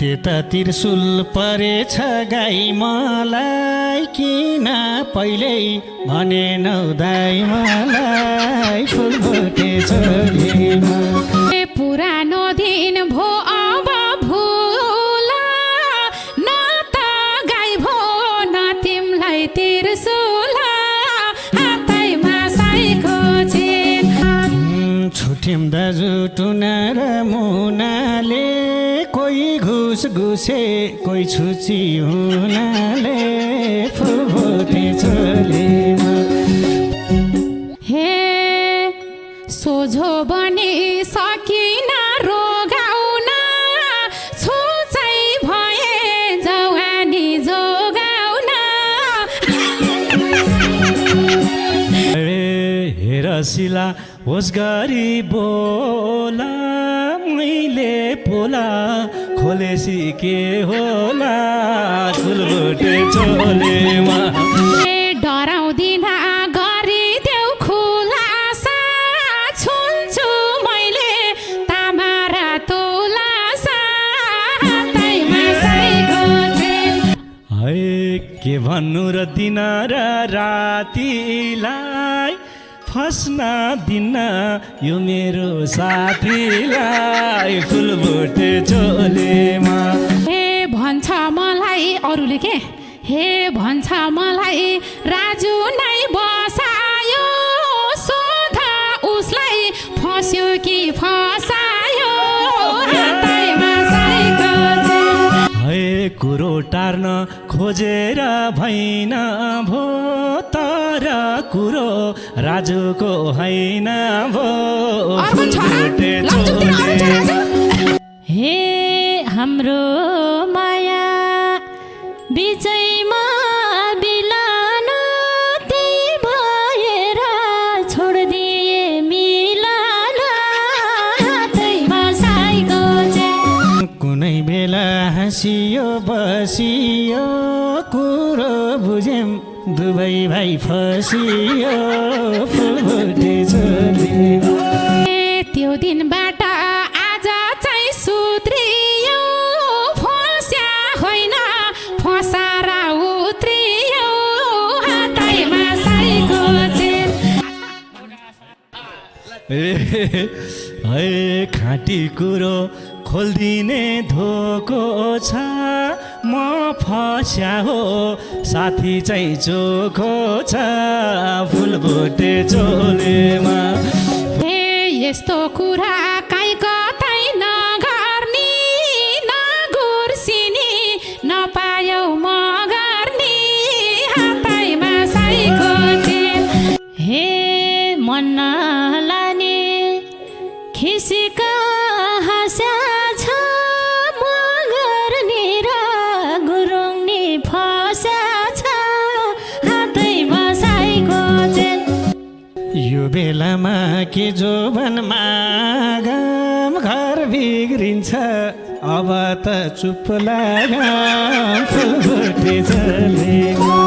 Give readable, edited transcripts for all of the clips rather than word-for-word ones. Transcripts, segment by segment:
त्यता त्रिशूल परेछ गाई मलाई किन पहिल्यै भनेनौ दाइ मलाई फुलबोटे छोरीमा पुरानो दिन भो अब भुला न त गाई भो न तिमलाई त्रिशूला हातैमा साइको छेन छुट्यौँ दाजु टुना र मुनाले कोही घुस घुसे कोही छुची हुनाले फुलबोटे छोरीमा हे सोझो बनी सकिन रोगाउन छुचै भए जवानी जोगाउन हेर शिला होस् गरी बोला मैले पोला खोलेसी के होला फुलबोटे छोरीमा डराउँदिन गरिदेऊ खुलासा छुन्छु मैले तामारा तुलासा हातैमा साइको छेन है के भन्नु र दिन र रातिलाई फस्न दिन्न यो मेरो साथीलाई फुलबोटे छोरीमा हे भन्छ मलाई अरूले के हे भन्छ मलाई राजु नै बसायो सोधा उसलाई फस्यो कि फसायो हातैमा साइको छेन है कुरो टार्न खोजेर भइन भो तर कुरो राजुको होइन भो फुलबोटे छोरीमा हे हाम्रो माया बिचैमा बिलान त्यही भएर छोडिदिए मिलान हातैमा साइको छेन कुनै बेला हाँसियो बसियो कुरो बुझ्यौँ दुवै भाइ फसियो फुलबोटे छोरीमा त्यो दिनबाट आज चाहिँ सुध्रियो फस्या होइन फसारा उत्रियो हातैमा साइको छेन है खाँटी कुरो खोलिदिने धोको छ म फस्या हो साथी चाहिँ चोखो छ फुलबोटे छोरीमा हे यस्तो कुरा काहीँ कतै नगर्नी नगुर्सिनी नपायौ म गर्ने हातैमा साइको छेन हे मन नलाने खिसिका हाँस्या छ म गर्ने र गुरुङनी फस्या छ हातैमा साइको छेन यो बेलामा के जोबनमा गम घर बिग्रिन्छ अब त चुप लागम फुलबोटे छोरीमा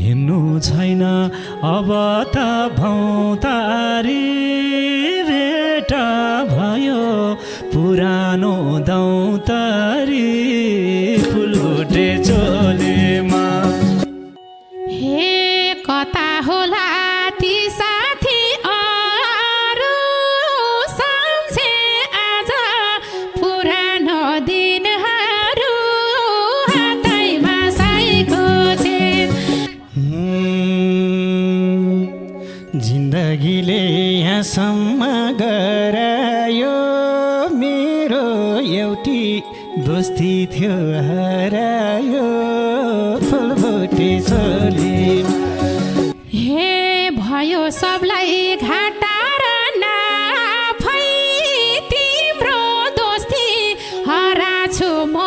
हिँड्नु छैन अब त भौतारी भेट भयो पुरानो दौतारी फुलबोटे छोरीमा हे कता होला ती साथी अरू सम्झे आज पुरानो दिनहरू हातैमा साइको छेन जिन्दगीले यहाँसम्म गरायो मेरो एउटी दोस्ती थियो हरायो फुलबोटे छोरीमा हे भयो सबलाई घाटा र नाफै तिम्रो दोस्ती हराछु म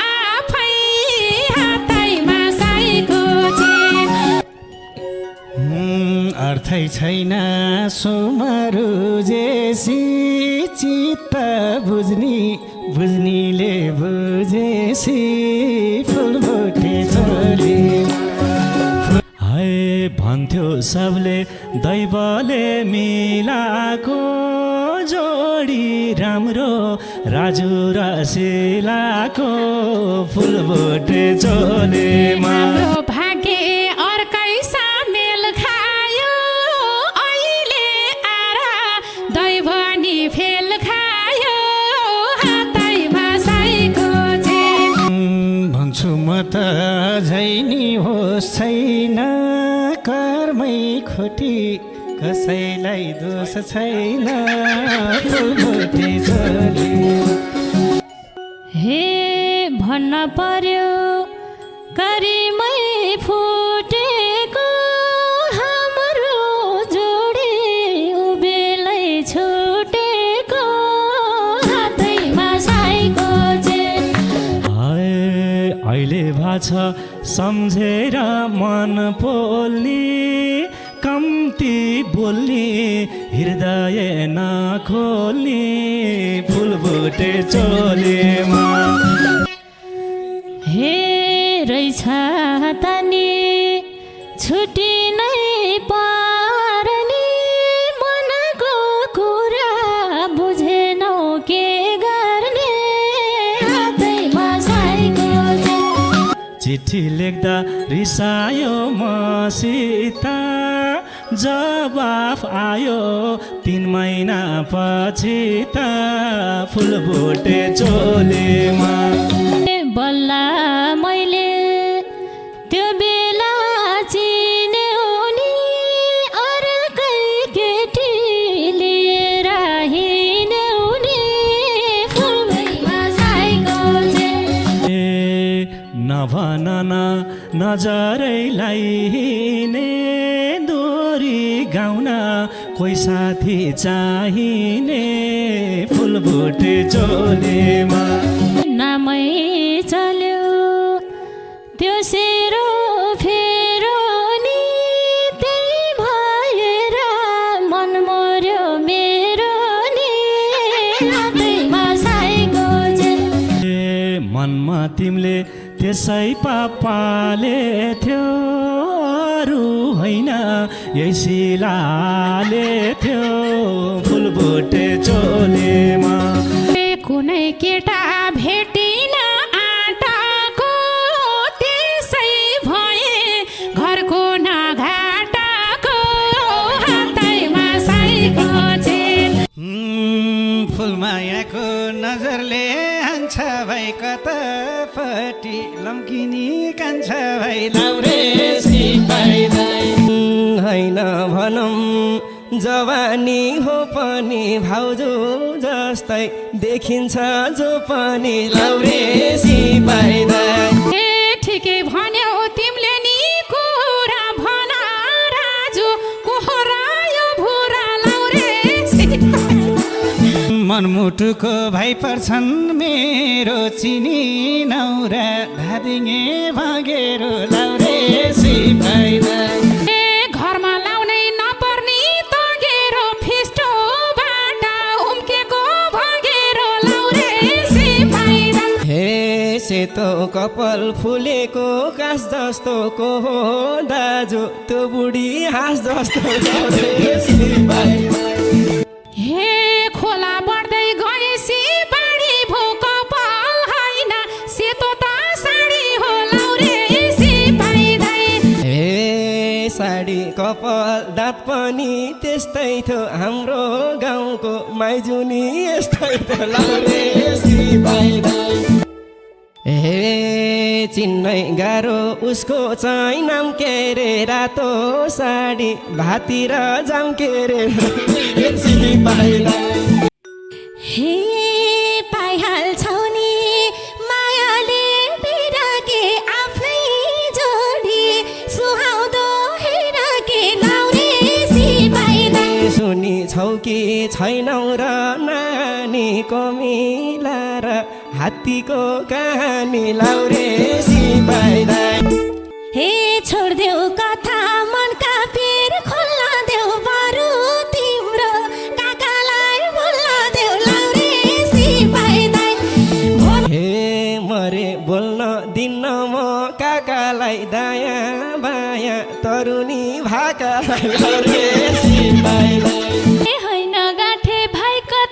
आफै हातैमा साइको छेन अर्थै छैन सुमरुजेसी चित्त बुझ्नीले बुझेसी फुलबोटे छोरीमा है भन्थ्यो सबले दैवले मिलाको जोडी राम्रो राजु र शिलाको फुलबोटे चोलेमा हाम्रो भाग्य अर्कै सामेल खायो अहिले आरा दैवनी फेल खायो हातैमा साइको चेन भन्छु म त झैनी होस् छैन कर्मै खोटी कसैलाई दोष छैन फुलबोटे चोली हे भन्न पर्यो करिमै फुटेको हाम्रो जोडी उबेलै छुटेको हातैमा साइको चेन हाय अहिले भाछ सम्झेर मन पोल्ने कम्ती बोल्ने हृदय नखोल्ने फुलबोटे चोलेमा हे रहेछ त नि छुट्टी नै पारनी मनको कुरा बुझेनौ के गर्ने हातैमा साइको चेन चिठी लेख्दा रिसायो मसित जवाफ आयो 3 महिना पछि त फुलबोटे चोलेमा बल्ल मैले त्यो बेला चिन्यौ नि अर्कै केटी लिएर हिँड्यौ नि फुलैमा साइको चेन नभन न नजरैलाई हिँड्ने दोरी गाउन कोही साथी चाहिने फुलबोटे चोलेमा नामै चल्यो त्यो सेरो फेरो नि त्यही भएर मन मर्यो मेरो नि हातैमा साइको चेन मनमा तिमीले त्यसै पापाले थियो अरू होइन यही शिलाले थियो फुलबोटे चोलेमा कुनै केटा भेटिन आँटाको त्यसै भए घरको नघाटाको हातैमा साइको चेन फुलमायाको नजरले हान्छ भाइ कतापट्टि लम्किनी कान्छ भाइ लाउरे होइन भनौँ जवानी हो पनि भाउजू जस्तै देखिन्छ जो पनि लाउरे सिपाइदाई ए ठिकै भन्यौ तिमीले नि कुरा भन राजु कोहरायो भुरा लाउरे मनमुटुको भाइ पर्छन् मेरो चिनी नौरा धादिङे भागेरो लाउरे सिपाइदाई घरमा लाउनै नपर्ने तगेरो फिस्टो बाटा उम्केको भगेरो लाउरे सिपाइदा हे सेतो कपाल फुलेको कास जस्तो को हो दाजु त्यो बुढी हाँस जस्तो लाउरे सिपाइदाई हे खोला बढ्दै गएसी बाढी भो कपाल होइन सेतो त साडी हो लाउरे सिपाइदाई हे साडी कपाल दाँत पनि त्यस्तै थियो हाम्रो गाउँको माइजुनी यस्तै थियो लाउरे सिपाइदाई हे चिन्नै गाह्रो उसको चाहिँ नाम के रे रातो साडी भाती र जाम के रे सिपाइदाई हे पाइहाल्छौ नि मायाले बिराके आफ्नै जोडी सुहाउँदो हेरके लाउरे सिपाइदाई सुनि छौ कि छैनौ र नानीको मिलाएर हात्तीको कहानी लाउरे सिपाइदाई हे छोड्देऊ कथा मनका पेर खोल्न देऊ बरु तिम्रो काकालाई बोल्न देऊ लाउरे सिपाइदाई हे मरे बोल्न दिन्न म काकालाई दायाँ बायाँ तरुनी भाकालाई लाउरे सिपाइदाई होइन गाँठे भाइको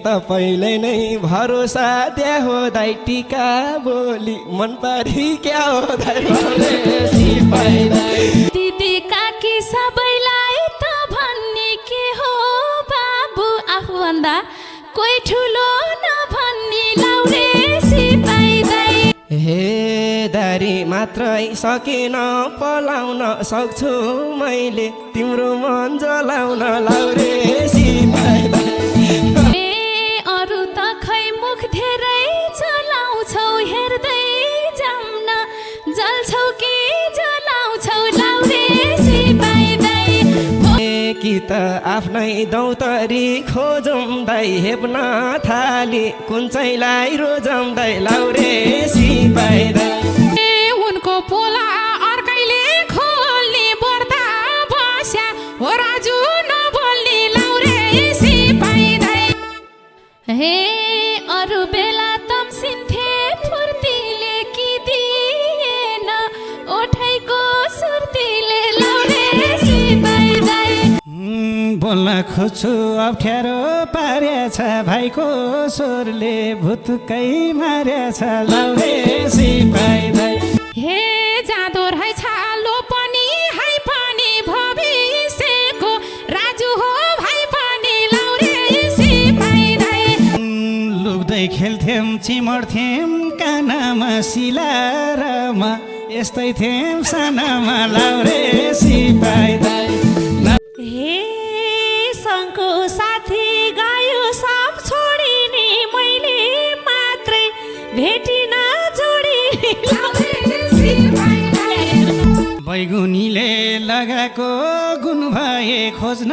तपाईँले नै भरोसा द्या हो दाइ टिका बोली मन पारी क्या हो दाइ सिपाही दाइ दिदी काकी सबैलाई त भन्ने के हो बाबु आफूभन्दा कोही ठुलो नभन्ने लाउरे सिपाही दाइ हे दारी मात्रै सकेन पलाउन सक्छु मैले तिम्रो मन जलाउन लाउरे सिपाही दाइ अरू त खै मुख धेरै चलाउँछौ हेर्दै जाम्न जल्छौ कि जलाउँछौ लाउरे सिपाही दाइ कि त आफ्नै दौतरी खोजौँ दाइ हेप्न थाली कुन चाहिँलाई रोजौँ दाइ लाउरे सिपाही दाइ उनको पोला अर्कैले खोल्ने बर्दा बस्या हो राजु नबोल्ने लाउरे सिपाही दाइ हे अरू बेला तम्सिन्थे फुर्तीले कि दिएन ओठैको सुर्तीले लाउरे सिपाही दाइ बोल्न खोज्छु अप्ठ्यारो पारेछ भाइको स्वरले भुतुकै मारेछ लाउरे सिपाही दाइ हे जाँदो रहेछ लो पनि हाई पनि भविष्यको राजु हो भाइ पनि लाउरे सिपाही दाइ लुक्दै खेल्थ्यौँ चिमर्थ्यौँ कानामा सिलारमा यस्तै थियौँ सानामा लाउरे सिपाही दाइ हे सङ्घको साथी गयो सब छोडिने मैले मात्रै भेटिन जोडिने बैगुनीले लगाएको गुण भए खोज्न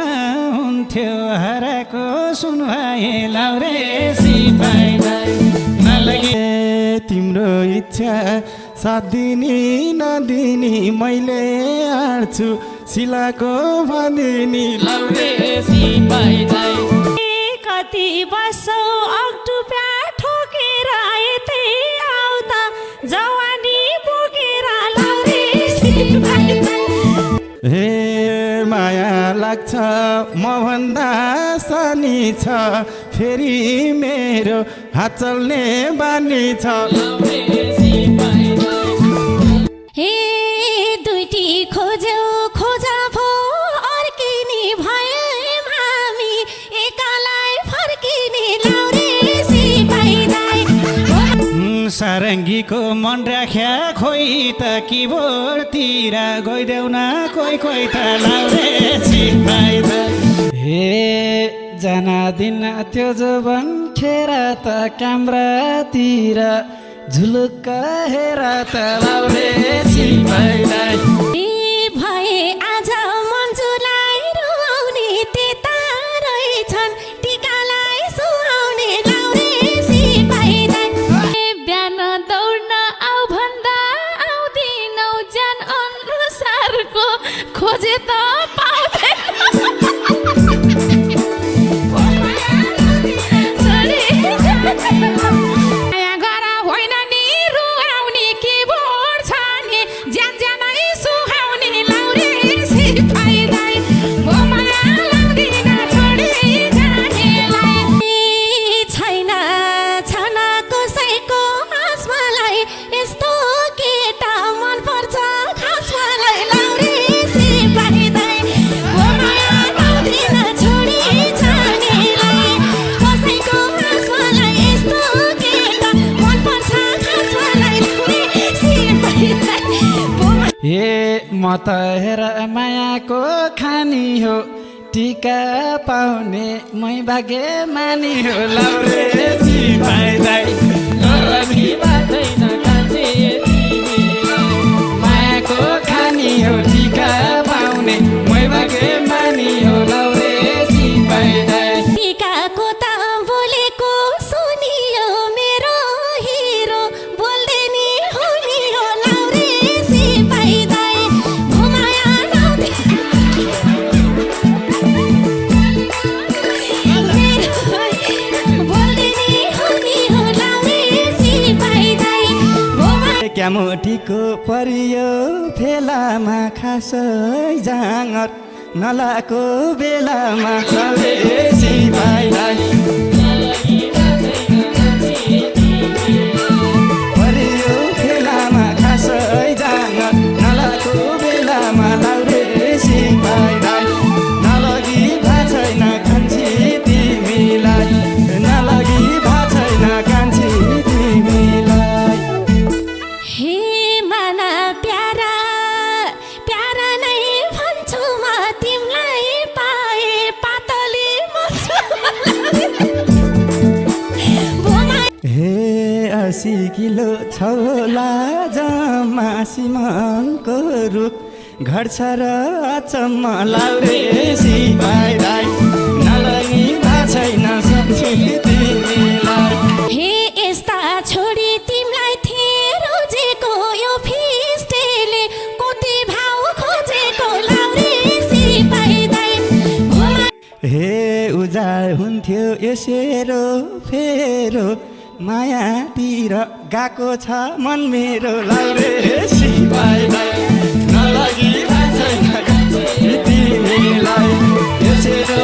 हुन्थ्यो हराएको सुन भए लाउरे सिपाही दाइ नलगे तिम्रो इच्छा साथ दिने नदिने मैले आँट्छु सिलाको भनिनी लाउरे सिपाही दाइ कति बसौ अक्टुप्या ठोकेर यतै आउँदा जवानी बोकेर लाउरे सिपाही दाइ हे माया लाग्छ म भन्दा सानी छ फेरि मेरो हात चल्ने बानी छ हे दुईटी खोज्यौ खोजा भो अर्किने भयौँ हामी एकालाई फर्किने लाउरे सिपाही दाइ सारङ्गीको मन राख्या खोइ त किबोर्डतिर गइदेऊ न कोही कोही त लाउरे सिपाही दाइ हे जाना दिन त्यो जोबन खेर त क्यामरातिर झुलुक्क हेर त लाउरे सिपाही दाइ भए आज मन्जुलाई रुवाउने त्यता रहेछन् टिकालाई सुहाउने लाउरे सिपाही दाइ बिहान दौड्न आऊ भन्दा आउँदिनौ ज्यान अनुसारको खोजे त पाउँदैन माया गर होइन नि रुवाउने के बोर छ नि ज्यान ज्यानै सुहाउने लाउरे सिपाही दाइ म माया लाग्दिन छोडी जानेलाई छैन छन कसैको आस मलाई यस्तो केटा मनपर्छ खास मलाई लाउरे सिपाही दाइ म माया लाग्दिन छोडी जानेलाई कसैको आस मलाई यस्तो केटा मनपर्छ खास मलाई लाउरे सिपाही दाइ हे म त हेर मायाको खानी हो टिका पाउने मै भाग्य मानी हो लाउरे सिपाही दाइ मायाको खानी हो टिका पाउने मै भाग्य मानी हो लाउरे सिपाही दाइ टिकाको त बोलेको सुनियो मेरो हिरो बोल्दै नि हुने हो लाउरे सिपाही दाइ घुमाया लाउँदै बोल्दै नि हुने हो लाउरे सिपाही दाइ क्यामोटीको परियो फेलामा खासै जाँगर नलाको बेलामा लाउरे सिपाही दाइ सिकिलो छौला जम्मा सिमनको रुख घट्छ र अचम्म लाउरे सिपाही दाइ नलगी भा छैन सक्छु तिमीलाई हे यस्ता छोडी तिमीलाई थिए रोजेको यो फिस्टेले कति भाउ खोजेको लाउरे सिपाही दाइ हे उजाड हुन्थ्यो यसो फेरो मायातिर गएको छ मन मेरो लाउरे सिपाही दाइ नलगी भा छैन तिमीलाई यसो